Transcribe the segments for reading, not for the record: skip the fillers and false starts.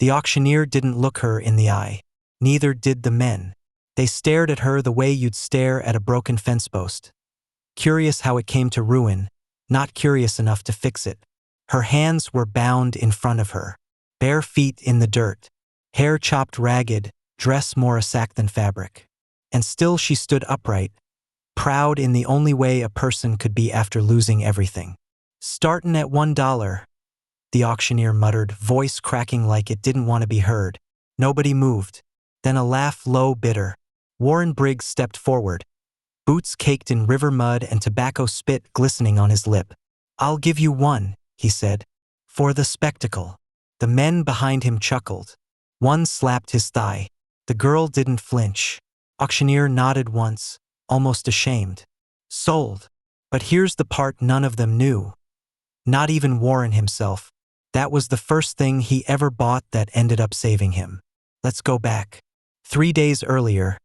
The auctioneer didn't look her in the eye. Neither did the men. They stared at her the way you'd stare at a broken fence post. Curious how it came to ruin, not curious enough to fix it. Her hands were bound in front of her, bare feet in the dirt, hair chopped ragged, dress more a sack than fabric. And still she stood upright, proud in the only way a person could be after losing everything. "Startin' at $1, the auctioneer muttered, voice cracking like it didn't want to be heard. Nobody moved. Then a laugh, low, bitter. Warren Briggs stepped forward, boots caked in river mud and tobacco spit glistening on his lip. "I'll give you $1, he said. "For the spectacle." The men behind him chuckled. One slapped his thigh. The girl didn't flinch. Auctioneer nodded once, almost ashamed. "Sold." But here's the part none of them knew. Not even Warren himself. That was the first thing he ever bought that ended up saving him. Let's go back. 3 days earlier,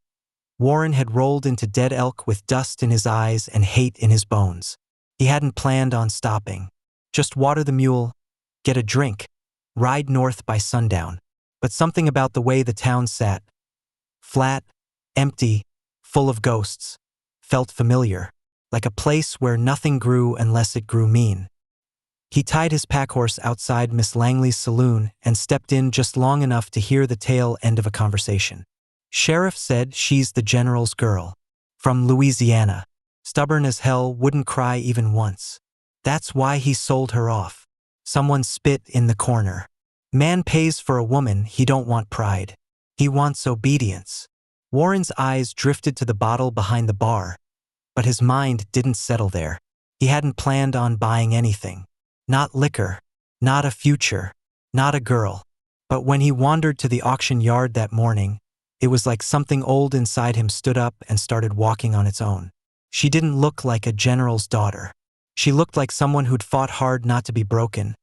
Warren had rolled into Dead Elk with dust in his eyes and hate in his bones. He hadn't planned on stopping. Just water the mule, get a drink, ride north by sundown. But something about the way the town sat, flat, empty, full of ghosts, felt familiar, like a place where nothing grew unless it grew mean. He tied his packhorse outside Miss Langley's saloon and stepped in just long enough to hear the tail end of a conversation. "Sheriff said she's the general's girl. From Louisiana. Stubborn as hell, wouldn't cry even once. That's why he sold her off." Someone spit in the corner. "Man pays for a woman, he don't want pride. He wants obedience." Warren's eyes drifted to the bottle behind the bar, but his mind didn't settle there. He hadn't planned on buying anything. Not liquor, not a future, not a girl. But when he wandered to the auction yard that morning, it was like something old inside him stood up and started walking on its own. She didn't look like a general's daughter. She looked like someone who'd fought hard not to be broken,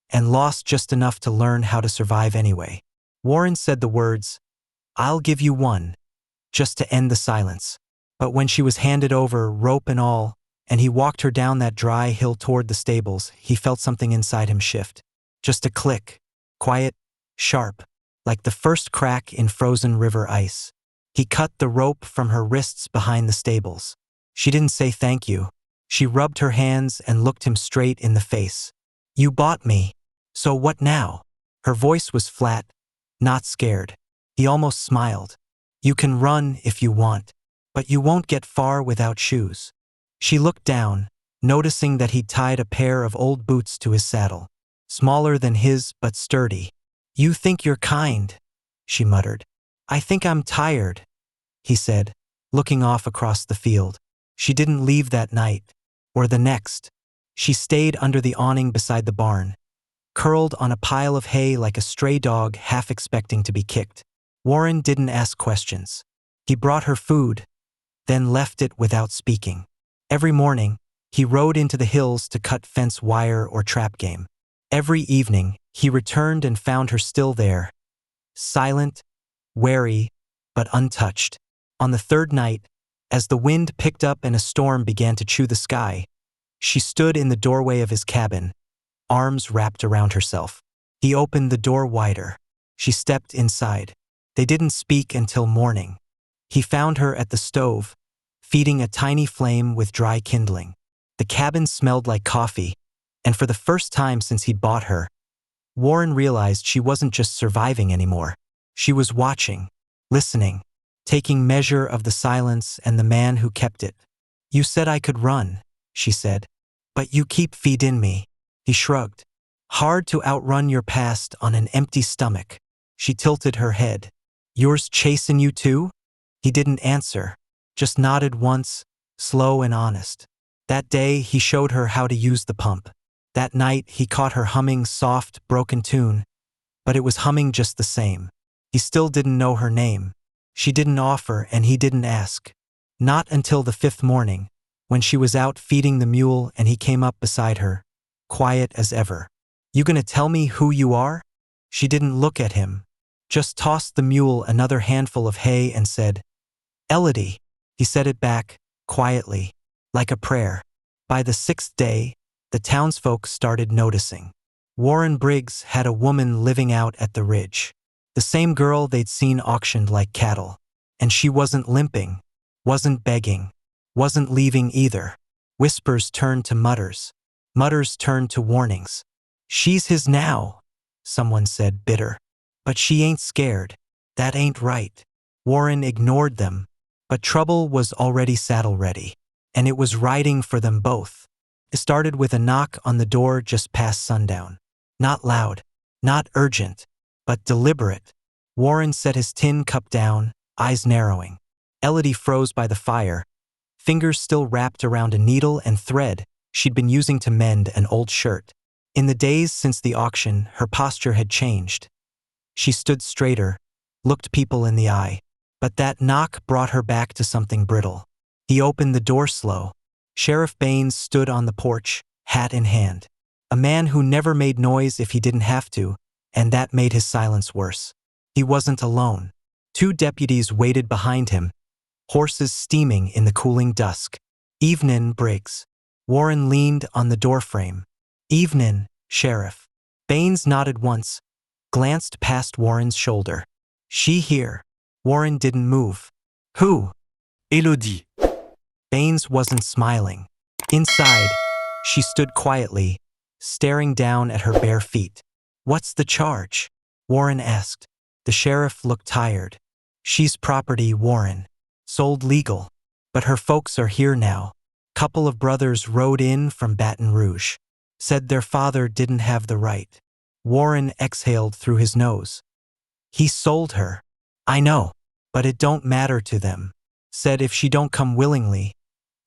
and lost just enough to learn how to survive anyway. Warren said the words, "I'll give you $1, just to end the silence. But when she was handed over, rope and all, and he walked her down that dry hill toward the stables, he felt something inside him shift. Just a click, quiet, sharp, like the first crack in frozen river ice. He cut the rope from her wrists behind the stables. She didn't say thank you. She rubbed her hands and looked him straight in the face. "You bought me. So what now?" Her voice was flat, not scared. He almost smiled. "You can run if you want, but you won't get far without shoes." She looked down, noticing that he'd tied a pair of old boots to his saddle. Smaller than his, but sturdy. "You think you're kind," she muttered. "I think I'm tired," he said, looking off across the field. She didn't leave that night, or the next. She stayed under the awning beside the barn, curled on a pile of hay like a stray dog half expecting to be kicked. Warren didn't ask questions. He brought her food, then left it without speaking. Every morning, he rode into the hills to cut fence wire or trap game. Every evening, he returned and found her still there, silent, wary, but untouched. On the third night, as the wind picked up and a storm began to chew the sky, she stood in the doorway of his cabin, arms wrapped around herself. He opened the door wider. She stepped inside. They didn't speak until morning. He found her at the stove, feeding a tiny flame with dry kindling. The cabin smelled like coffee, and for the first time since he'd bought her, Warren realized she wasn't just surviving anymore. She was watching, listening, taking measure of the silence and the man who kept it. "You said I could run," she said. "But you keep feeding me." He shrugged. "Hard to outrun your past on an empty stomach." She tilted her head. "Yours chasing you too?" He didn't answer, just nodded once, slow and honest. That day, he showed her how to use the pump. That night, he caught her humming soft, broken tune, but it was humming just the same. He still didn't know her name. She didn't offer and he didn't ask. Not until the 5th morning, when she was out feeding the mule and he came up beside her, quiet as ever. "You gonna tell me who you are?" She didn't look at him, just tossed the mule another handful of hay and said, "Elodie." He said it back, quietly, like a prayer. By the 6th day, the townsfolk started noticing. Warren Briggs had a woman living out at the ridge. The same girl they'd seen auctioned like cattle. And she wasn't limping, wasn't begging, wasn't leaving either. Whispers turned to mutters. Mutters turned to warnings. "She's his now," someone said, bitter. "But she ain't scared. That ain't right." Warren ignored them, but trouble was already saddle-ready, and it was riding for them both. It started with a knock on the door just past sundown. Not loud, not urgent, but deliberate. Warren set his tin cup down, eyes narrowing. Elodie froze by the fire, fingers still wrapped around a needle and thread she'd been using to mend an old shirt. In the days since the auction, her posture had changed. She stood straighter, looked people in the eye. But that knock brought her back to something brittle. He opened the door slow. Sheriff Baines stood on the porch, hat in hand. A man who never made noise if he didn't have to, and that made his silence worse. He wasn't alone. 2 deputies waited behind him, horses steaming in the cooling dusk. "Evenin', Briggs." Warren leaned on the doorframe. "Evenin', Sheriff." Baines nodded once, glanced past Warren's shoulder. "She here." Warren didn't move. "Who?" Elodie. Baines wasn't smiling. Inside, she stood quietly, staring down at her bare feet. "What's the charge?" Warren asked. The sheriff looked tired. "She's property, Warren. Sold legal. But her folks are here now. Couple of brothers rode in from Baton Rouge. Said their father didn't have the right." Warren exhaled through his nose. "He sold her." "I know, but it don't matter to them. Said if she don't come willingly,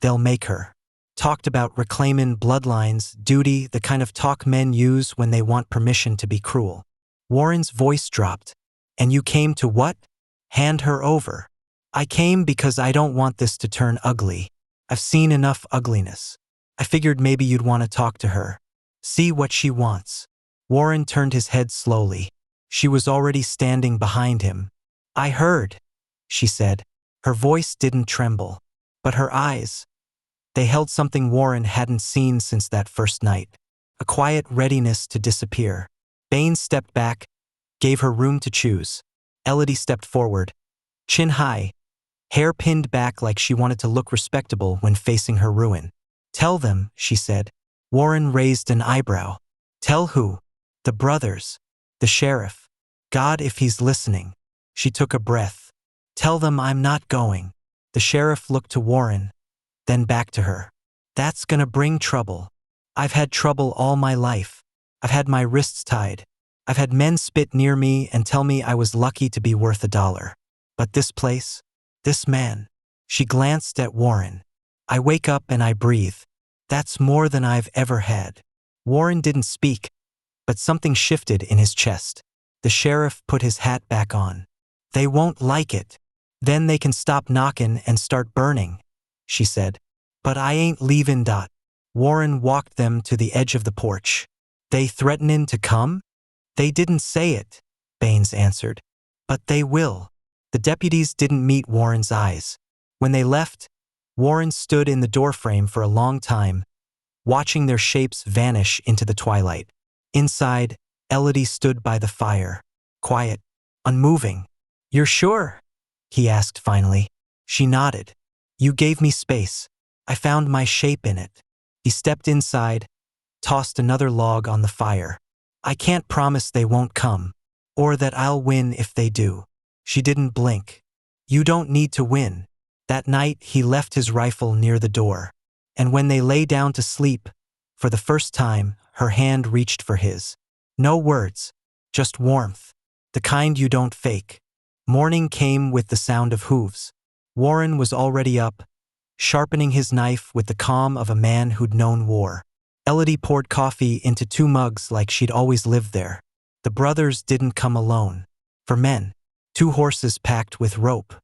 they'll make her." Talked about reclaimin' bloodlines, duty, the kind of talk men use when they want permission to be cruel. Warren's voice dropped. "And you came to what? Hand her over." "I came because I don't want this to turn ugly. I've seen enough ugliness. I figured maybe you'd want to talk to her. See what she wants." Warren turned his head slowly. She was already standing behind him. "I heard," she said. Her voice didn't tremble, but her eyes, they held something Warren hadn't seen since that first night, a quiet readiness to disappear. Baines stepped back, gave her room to choose. Elodie stepped forward, chin high, hair pinned back like she wanted to look respectable when facing her ruin. "Tell them," she said. Warren raised an eyebrow. "Tell who?" "The brothers. The sheriff. God, if he's listening." She took a breath. "Tell them I'm not going." The sheriff looked to Warren, then back to her. "That's gonna bring trouble. I've had trouble all my life. I've had my wrists tied. I've had men spit near me and tell me I was lucky to be worth $1. But this place, this man." She glanced at Warren. "I wake up and I breathe. That's more than I've ever had." Warren didn't speak, but something shifted in his chest. The sheriff put his hat back on. "They won't like it. Then they can stop knockin' and start burning," she said. "But I ain't leavin'. Warren walked them to the edge of the porch. "They threatenin' to come?" "They didn't say it," Baines answered. "But they will." The deputies didn't meet Warren's eyes. When they left, Warren stood in the doorframe for a long time, watching their shapes vanish into the twilight. Inside, Elodie stood by the fire, quiet, unmoving. "You're sure?" he asked finally. She nodded. "You gave me space. I found my shape in it." He stepped inside, tossed another log on the fire. "I can't promise they won't come, or that I'll win if they do." She didn't blink. "You don't need to win." That night, he left his rifle near the door, and when they lay down to sleep, for the first time, her hand reached for his. No words, just warmth, the kind you don't fake. Morning came with the sound of hooves. Warren was already up, sharpening his knife with the calm of a man who'd known war. Elodie poured coffee into 2 mugs like she'd always lived there. The brothers didn't come alone. For men, 2 horses packed with rope,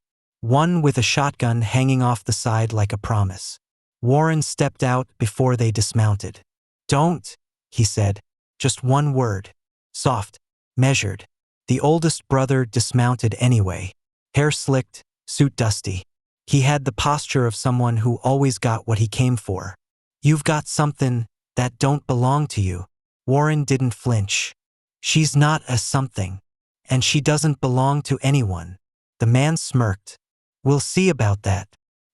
one with a shotgun hanging off the side like a promise. Warren stepped out before they dismounted. "Don't," he said, just one word, soft, measured. The oldest brother dismounted anyway, hair slicked, suit dusty. He had the posture of someone who always got what he came for. "You've got something that don't belong to you." Warren didn't flinch. She's not a something. And she doesn't belong to anyone. The man smirked. We'll see about that.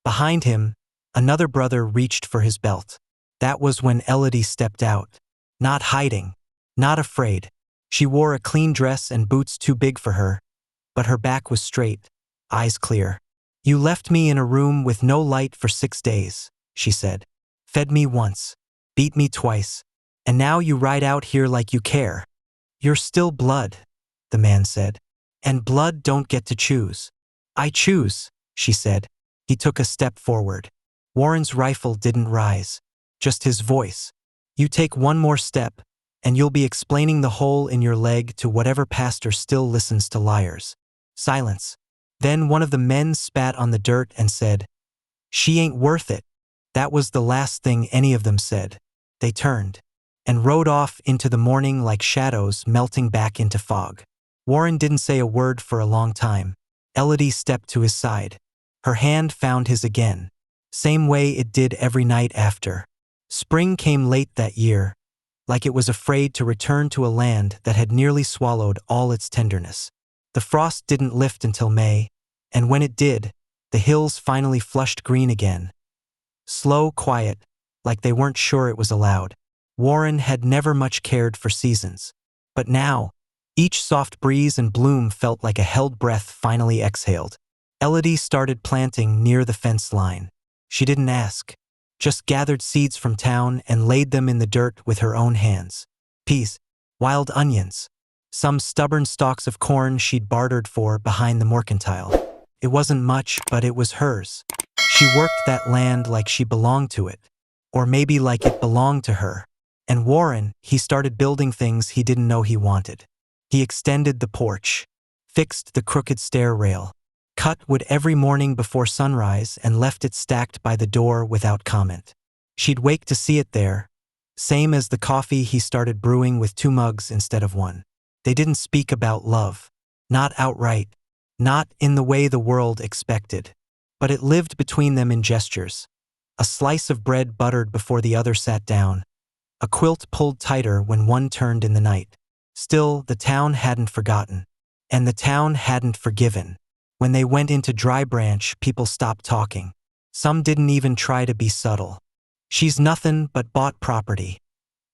Behind him, another brother reached for his belt. That was when Elodie stepped out. Not hiding. Not afraid. She wore a clean dress and boots too big for her, but her back was straight, eyes clear. You left me in a room with no light for 6 days, she said. Fed me once. Beat me twice. And now you ride out here like you care. You're still blood, the man said. And blood don't get to choose. I choose, she said. He took a step forward. Warren's rifle didn't rise, just his voice. You take one more step, and you'll be explaining the hole in your leg to whatever pastor still listens to liars. Silence. Then one of the men spat on the dirt and said, She ain't worth it. That was the last thing any of them said. They turned and rode off into the morning like shadows melting back into fog. Warren didn't say a word for a long time. Elodie stepped to his side. Her hand found his again, same way it did every night after. Spring came late that year, like it was afraid to return to a land that had nearly swallowed all its tenderness. The frost didn't lift until May, and when it did, the hills finally flushed green again. Slow, quiet, like they weren't sure it was allowed. Warren had never much cared for seasons. But now, each soft breeze and bloom felt like a held breath finally exhaled. Elodie started planting near the fence line. She didn't ask, just gathered seeds from town and laid them in the dirt with her own hands. Peas, wild onions, some stubborn stalks of corn she'd bartered for behind the mercantile. It wasn't much, but it was hers. She worked that land like she belonged to it, or maybe like it belonged to her. And Warren, he started building things he didn't know he wanted. He extended the porch, fixed the crooked stair rail, cut wood every morning before sunrise and left it stacked by the door without comment. She'd wake to see it there, same as the coffee he started brewing with 2 mugs instead of 1. They didn't speak about love, not outright, not in the way the world expected, but it lived between them in gestures. A slice of bread buttered before the other sat down, a quilt pulled tighter when one turned in the night. Still, the town hadn't forgotten, and the town hadn't forgiven. When they went into Dry Branch, people stopped talking. Some didn't even try to be subtle. She's nothing but bought property.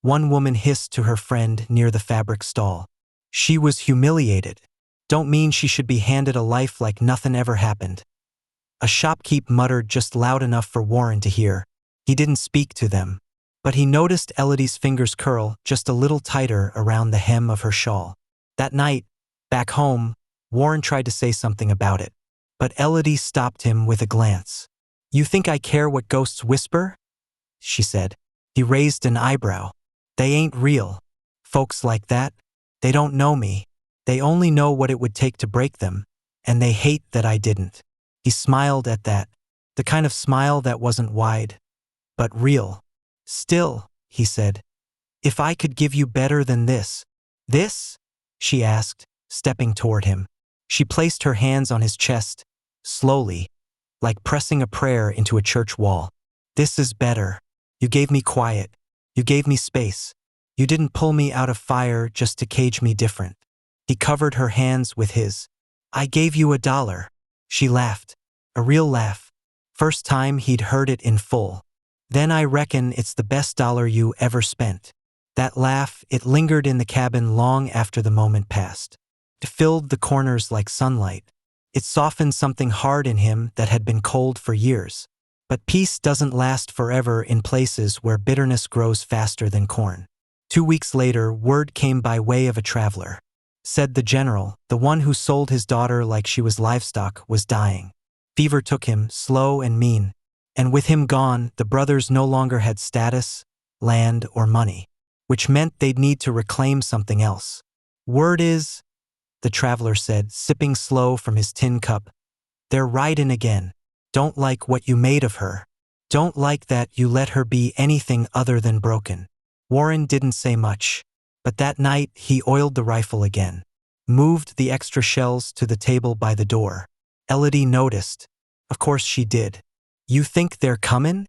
One woman hissed to her friend near the fabric stall. She was humiliated. Don't mean she should be handed a life like nothing ever happened. A shopkeep muttered just loud enough for Warren to hear. He didn't speak to them, but he noticed Elodie's fingers curl just a little tighter around the hem of her shawl. That night, back home, Warren tried to say something about it, but Elodie stopped him with a glance. You think I care what ghosts whisper? She said. He raised an eyebrow. They ain't real. Folks like that, they don't know me. They only know what it would take to break them, and they hate that I didn't. He smiled at that, the kind of smile that wasn't wide, but real. Still, he said, if I could give you better than this. This? She asked, stepping toward him. She placed her hands on his chest, slowly, like pressing a prayer into a church wall. This is better. You gave me quiet. You gave me space. You didn't pull me out of fire just to cage me different. He covered her hands with his. I gave you $1. She laughed. A real laugh. First time he'd heard it in full. Then I reckon it's the best dollar you ever spent. That laugh, it lingered in the cabin long after the moment passed. It filled the corners like sunlight. It softened something hard in him that had been cold for years. But peace doesn't last forever in places where bitterness grows faster than corn. 2 weeks later, word came by way of a traveler. Said the general, the one who sold his daughter like she was livestock, was dying. Fever took him, slow and mean. And with him gone, the brothers no longer had status, land, or money, which meant they'd need to reclaim something else. Word is, the traveler said, sipping slow from his tin cup, they're riding again. Don't like what you made of her. Don't like that you let her be anything other than broken. Warren didn't say much, but that night he oiled the rifle again, moved the extra shells to the table by the door. Elodie noticed. Of course she did. You think they're comin'?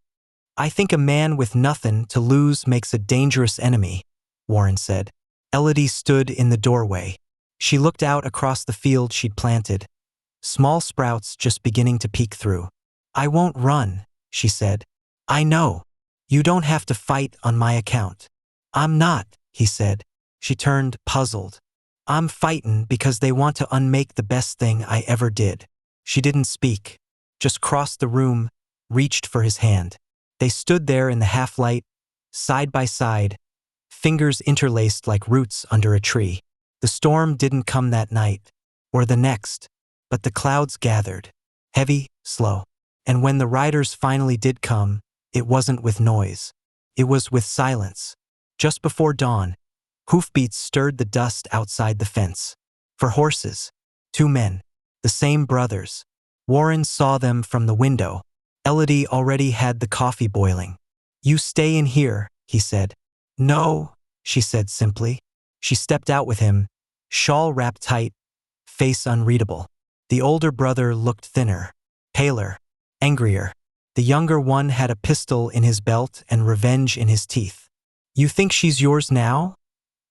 I think a man with nothing to lose makes a dangerous enemy. Warren said. Elodie stood in the doorway. She looked out across the field she'd planted, small sprouts just beginning to peek through. I won't run, she said. I know. You don't have to fight on my account. I'm not, he said. She turned, puzzled. I'm fightin' because they want to unmake the best thing I ever did. She didn't speak, just crossed the room, reached for his hand. They stood there in the half-light, side by side, fingers interlaced like roots under a tree. The storm didn't come that night, or the next, but the clouds gathered, heavy, slow. And when the riders finally did come, it wasn't with noise. It was with silence. Just before dawn, hoofbeats stirred the dust outside the fence. For horses, 2 men, the same brothers. Warren saw them from the window. Elodie already had the coffee boiling. You stay in here, he said. No, she said simply. She stepped out with him, shawl wrapped tight, face unreadable. The older brother looked thinner, paler, angrier. The younger one had a pistol in his belt and revenge in his teeth. You think she's yours now?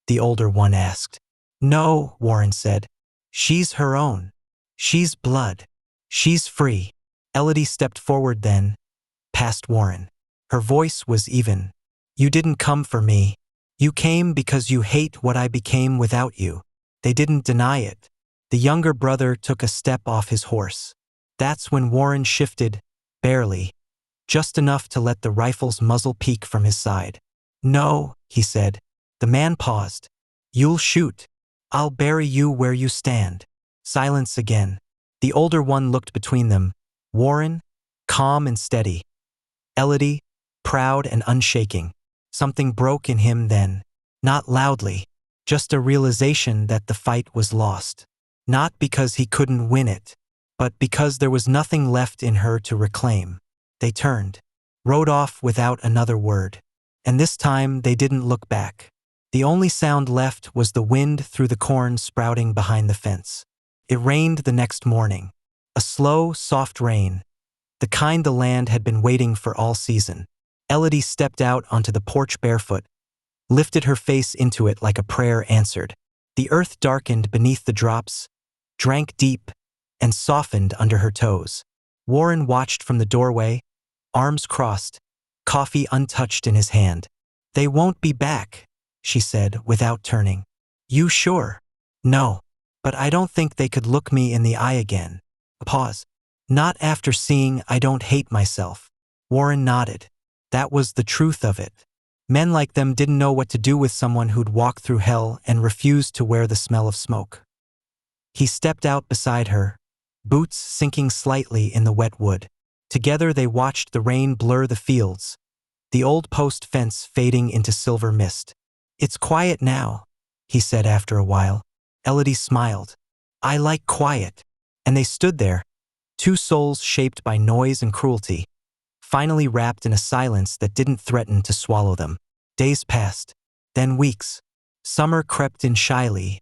The older one asked. No, Warren said. She's her own. She's blood. She's free. Elodie stepped forward then, past Warren. Her voice was even. You didn't come for me. You came because you hate what I became without you. They didn't deny it. The younger brother took a step off his horse. That's when Warren shifted, barely, just enough to let the rifle's muzzle peek from his side. No, he said. The man paused. You'll shoot. I'll bury you where you stand. Silence again. The older one looked between them. Warren, calm and steady. Elodie, proud and unshaking. Something broke in him then. Not loudly. Just a realization that the fight was lost. Not because he couldn't win it, but because there was nothing left in her to reclaim. They turned, rode off without another word. And this time they didn't look back. The only sound left was the wind through the corn sprouting behind the fence. It rained the next morning. A slow, soft rain, the kind the land had been waiting for all season. Elodie stepped out onto the porch barefoot, lifted her face into it like a prayer answered. The earth darkened beneath the drops, drank deep, and softened under her toes. Warren watched from the doorway, arms crossed, coffee untouched in his hand. They won't be back, she said without turning. You sure? No, but I don't think they could look me in the eye again. A pause. Not after seeing I don't hate myself. Warren nodded. That was the truth of it. Men like them didn't know what to do with someone who'd walked through hell and refused to wear the smell of smoke. He stepped out beside her, boots sinking slightly in the wet wood. Together they watched the rain blur the fields, the old post fence fading into silver mist. It's quiet now, he said after a while. Elodie smiled. I like quiet. And they stood there, 2 souls shaped by noise and cruelty, finally wrapped in a silence that didn't threaten to swallow them. Days passed, then weeks. Summer crept in shyly,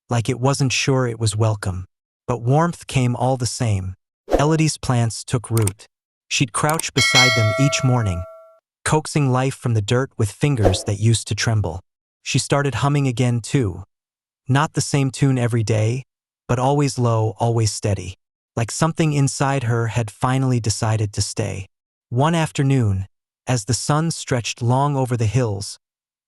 like it wasn't sure it was welcome. But warmth came all the same. Elodie's plants took root. She'd crouch beside them each morning, coaxing life from the dirt with fingers that used to tremble. She started humming again too. Not the same tune every day, but always low, always steady. Like something inside her had finally decided to stay. One afternoon, as the sun stretched long over the hills,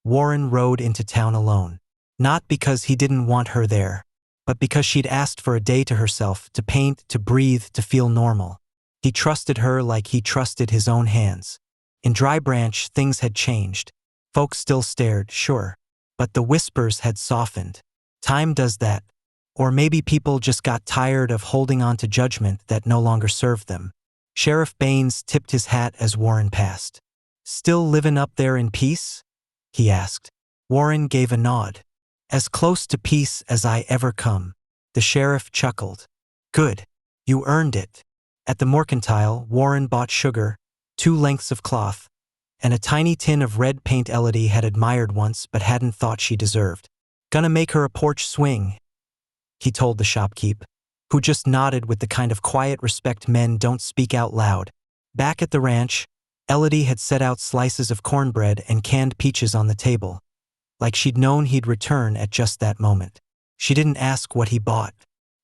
Warren rode into town alone. Not because he didn't want her there, but because she'd asked for a day to herself, to paint, to breathe, to feel normal. He trusted her like he trusted his own hands. In Dry Branch, things had changed. Folks still stared, sure, but the whispers had softened. Time does that. Or maybe people just got tired of holding on to judgment that no longer served them. Sheriff Baines tipped his hat as Warren passed. Still livin' up there in peace? He asked. Warren gave a nod. As close to peace as I ever come. The sheriff chuckled. Good. You earned it. At the mercantile, Warren bought sugar, 2 lengths of cloth, and a tiny tin of red paint Elodie had admired once but hadn't thought she deserved. Gonna make her a porch swing, he told the shopkeep, who just nodded with the kind of quiet respect men don't speak out loud. Back at the ranch, Elodie had set out slices of cornbread and canned peaches on the table. like she'd known he'd return at just that moment. She didn't ask what he bought.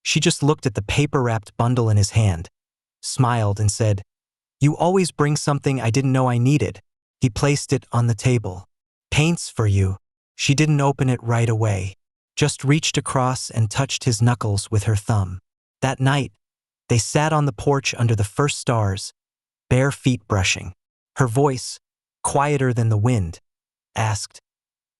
She just looked at the paper-wrapped bundle in his hand, smiled and said, "You always bring something I didn't know I needed." He placed it on the table. "Paints for you." She didn't open it right away, just reached across and touched his knuckles with her thumb. That night, they sat on the porch under the first stars, bare feet brushing. Her voice, quieter than the wind, asked,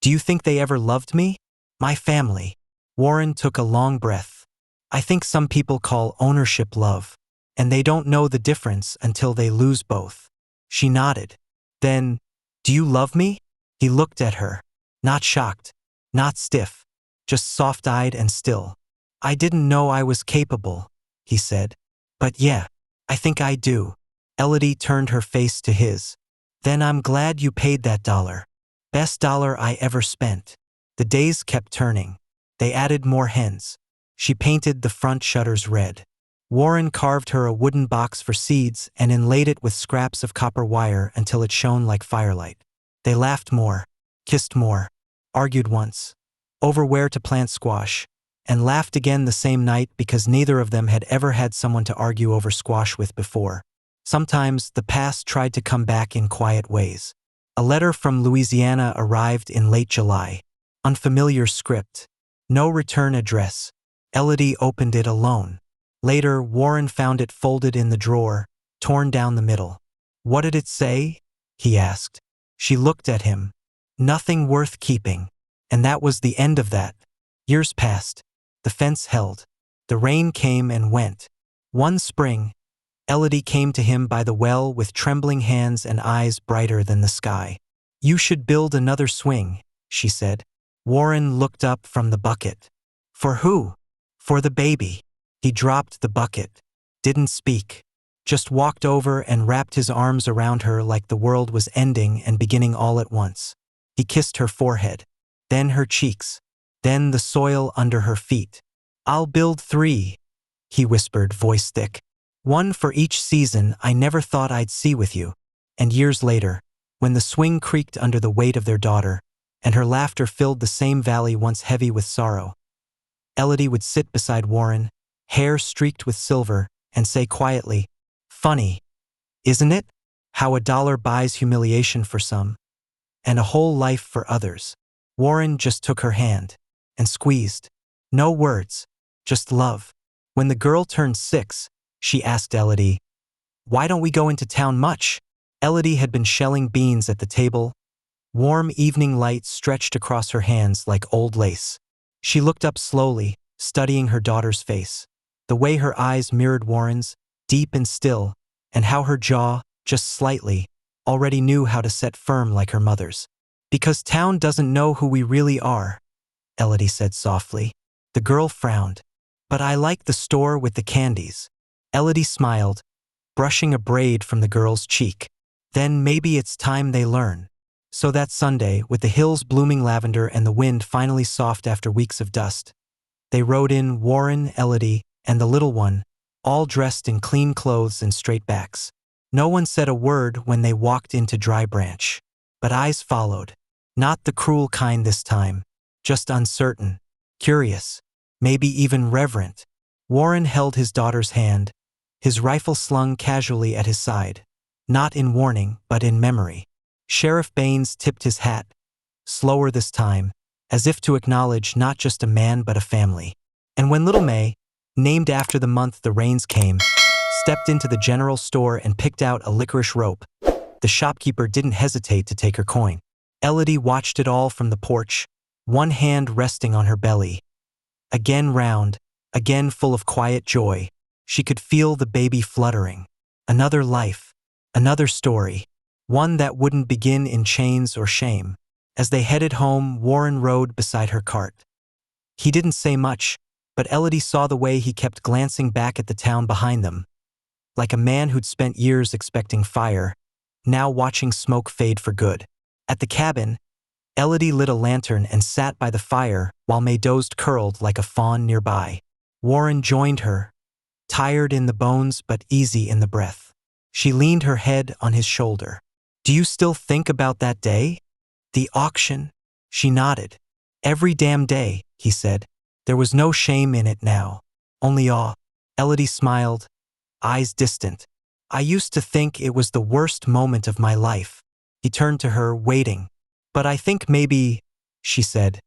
"Do you think they ever loved me?" "My family." Warren took a long breath. "I think some people call ownership love, and they don't know the difference until they lose both." She nodded. "Then, do you love me?" He looked at her, not shocked, not stiff, just soft-eyed and still. "I didn't know I was capable," he said. "But yeah, I think I do." Elodie turned her face to his. "Then I'm glad you paid that $1. Best $1 I ever spent." The days kept turning. They added more hens. She painted the front shutters red. Warren carved her a wooden box for seeds and inlaid it with scraps of copper wire until it shone like firelight. They laughed more, kissed more, argued once, over where to plant squash, and laughed again the same night because neither of them had ever had someone to argue over squash with before. Sometimes the past tried to come back in quiet ways. A letter from Louisiana arrived in late July. Unfamiliar script. No return address. Elodie opened it alone. Later, Warren found it folded in the drawer, torn down the middle. "What did it say?" he asked. She looked at him. "Nothing worth keeping." And that was the end of that. Years passed. The fence held. The rain came and went. One spring, Elodie came to him by the well with trembling hands and eyes brighter than the sky. "You should build another swing," she said. Warren looked up from the bucket. "For who?" "For the baby." He dropped the bucket, didn't speak, just walked over and wrapped his arms around her like the world was ending and beginning all at once. He kissed her forehead, then her cheeks, then the soil under her feet. "I'll build 3, he whispered, voice thick. "One for each season I never thought I'd see with you." And years later, when the swing creaked under the weight of their daughter, and her laughter filled the same valley once heavy with sorrow, Elodie would sit beside Warren, hair streaked with silver, and say quietly, "Funny, isn't it? How $1 buys humiliation for some, and a whole life for others." Warren just took her hand and squeezed. No words, just love. When the girl turned 6, she asked Elodie, "Why don't we go into town much?" Elodie had been shelling beans at the table. Warm evening light stretched across her hands like old lace. She looked up slowly, studying her daughter's face. The way her eyes mirrored Warren's, deep and still, and how her jaw, just slightly, already knew how to set firm like her mother's. "Because town doesn't know who we really are," Elodie said softly. The girl frowned. "But I like the store with the candies." Elodie smiled, brushing a braid from the girl's cheek. "Then maybe it's time they learn." So that Sunday, with the hills blooming lavender and the wind finally soft after weeks of dust, they rode in, Warren, Elodie, and the little one, all dressed in clean clothes and straight backs. No one said a word when they walked into Dry Branch. But eyes followed. Not the cruel kind this time, just uncertain, curious, maybe even reverent. Warren held his daughter's hand, his rifle slung casually at his side, not in warning, but in memory. Sheriff Baines tipped his hat, slower this time, as if to acknowledge not just a man but a family. And when little May, named after the month the rains came, stepped into the general store and picked out a licorice rope, the shopkeeper didn't hesitate to take her coin. Elodie watched it all from the porch, one hand resting on her belly. Again round, again full of quiet joy, she could feel the baby fluttering. Another life, another story, one that wouldn't begin in chains or shame. As they headed home, Warren rode beside her cart. He didn't say much, but Elodie saw the way he kept glancing back at the town behind them, like a man who'd spent years expecting fire, now watching smoke fade for good. At the cabin, Elodie lit a lantern and sat by the fire while May dozed curled like a fawn nearby. Warren joined her, tired in the bones but easy in the breath. She leaned her head on his shoulder. "Do you still think about that day? The auction? She nodded. Every damn day, he said. There was no shame in it now. Only awe. Elodie smiled, eyes distant. I used to think it was the worst moment of my life. He turned to her, waiting. But I think maybe, she said,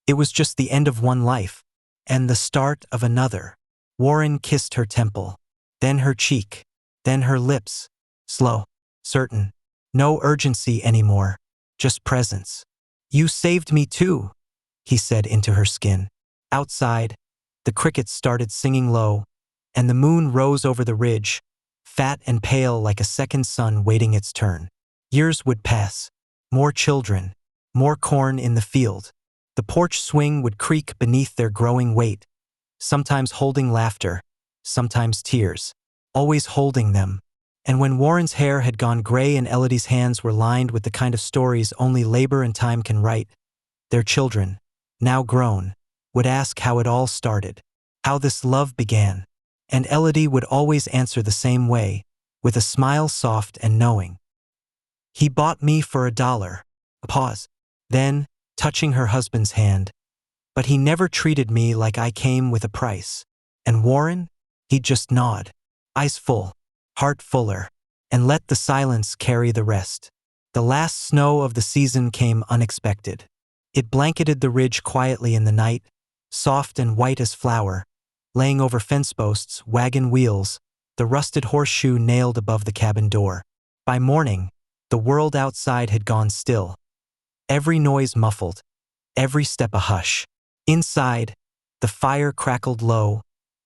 it was just the end of one life, and the start of another. Warren kissed her temple, then her cheek, then her lips. Slow, certain. No urgency anymore, just presence. You saved me too, he said into her skin. Outside, the crickets started singing low, and the moon rose over the ridge, fat and pale like a second sun waiting its turn. Years would pass. More children, more corn in the field. The porch swing would creak beneath their growing weight, sometimes holding laughter, sometimes tears, always holding them. And when Warren's hair had gone gray and Elodie's hands were lined with the kind of stories only labor and time can write, their children, now grown, would ask how it all started, how this love began. And Elodie would always answer the same way, with a smile soft and knowing. He bought me for $1. A pause. Then, touching her husband's hand. But he never treated me like I came with a price. And Warren? He'd just nod. Eyes full, heart fuller, and let the silence carry the rest. The last snow of the season came unexpected. It blanketed the ridge quietly in the night, soft and white as flour, laying over fence posts, wagon wheels, the rusted horseshoe nailed above the cabin door. By morning, the world outside had gone still. Every noise muffled, every step a hush. Inside, the fire crackled low,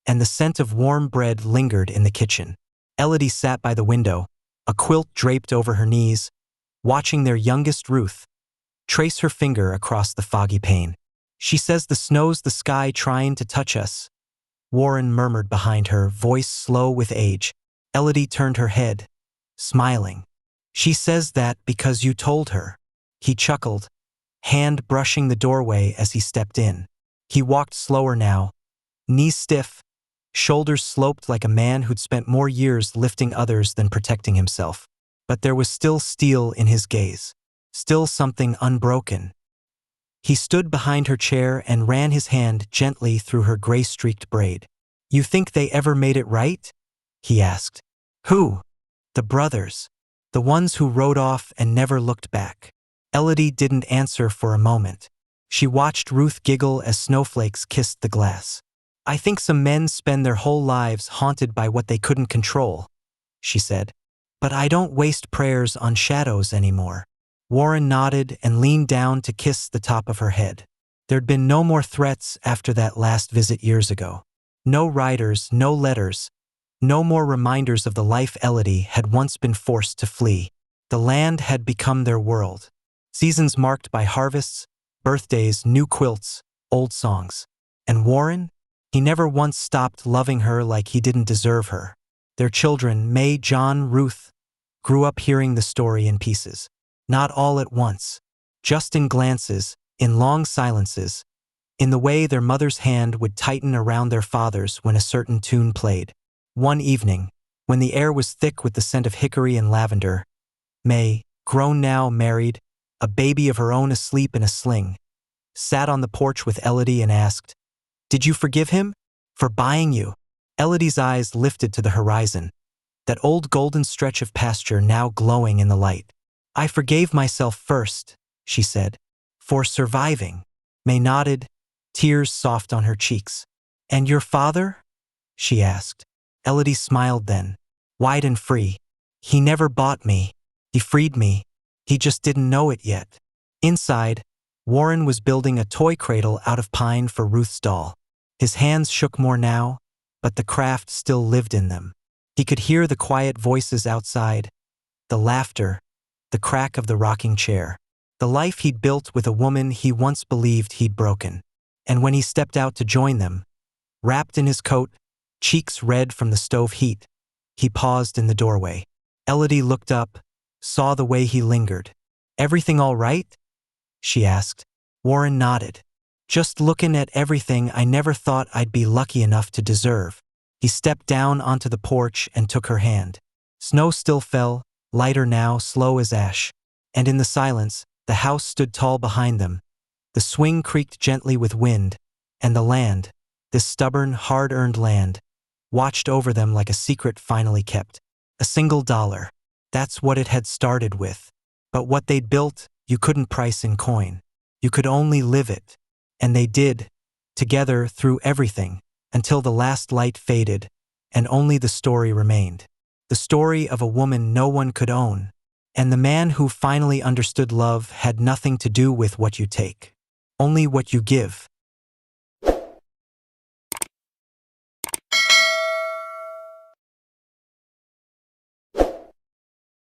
and the scent of warm bread lingered in the kitchen. Elodie sat by the window, a quilt draped over her knees, watching their youngest Ruth trace her finger across the foggy pane. She says the snow's the sky trying to touch us, Warren murmured behind her, voice slow with age. Elodie turned her head, smiling. She says that because you told her. He chuckled, hand brushing the doorway as he stepped in. He walked slower now, knees stiff, shoulders sloped like a man who'd spent more years lifting others than protecting himself. But there was still steel in his gaze, still something unbroken. He stood behind her chair and ran his hand gently through her gray-streaked braid. You think they ever made it right? He asked. Who? The brothers. The ones who rode off and never looked back. Elodie didn't answer for a moment. She watched Ruth giggle as snowflakes kissed the glass. I think some men spend their whole lives haunted by what they couldn't control, she said. But I don't waste prayers on shadows anymore. Warren nodded and leaned down to kiss the top of her head. There'd been no more threats after that last visit years ago. No riders, no letters, no more reminders of the life Elodie had once been forced to flee. The land had become their world. Seasons marked by harvests, birthdays, new quilts, old songs. And Warren? He never once stopped loving her like he didn't deserve her. Their children, May, John, Ruth, grew up hearing the story in pieces. Not all at once, just in glances, in long silences, in the way their mother's hand would tighten around their father's when a certain tune played. One evening, when the air was thick with the scent of hickory and lavender, May, grown now, married, a baby of her own asleep in a sling, sat on the porch with Elodie and asked, Did you forgive him? For buying you? Elodie's eyes lifted to the horizon, that old golden stretch of pasture now glowing in the light. I forgave myself first, she said, for surviving. May nodded, tears soft on her cheeks. And your father? She asked. Elodie smiled then, wide and free. He never bought me. He freed me. He just didn't know it yet. Inside, Warren was building a toy cradle out of pine for Ruth's doll. His hands shook more now, but the craft still lived in them. He could hear the quiet voices outside, the laughter, the crack of the rocking chair. The life he'd built with a woman he once believed he'd broken. And when he stepped out to join them, wrapped in his coat, cheeks red from the stove heat, he paused in the doorway. Elodie looked up, saw the way he lingered. Everything all right? She asked. Warren nodded. Just looking at everything I never thought I'd be lucky enough to deserve. He stepped down onto the porch and took her hand. Snow still fell, lighter now, slow as ash. And in the silence, the house stood tall behind them, The swing creaked gently with wind, and the land, this stubborn, hard-earned land, watched over them like a secret finally kept. $1. That's what it had started with. But what they'd built, you couldn't price in coin. You could only live it. And they did, together through everything, until the last light faded, and only the story remained. The story of a woman no one could own. And the man who finally understood love had nothing to do with what you take, only what you give.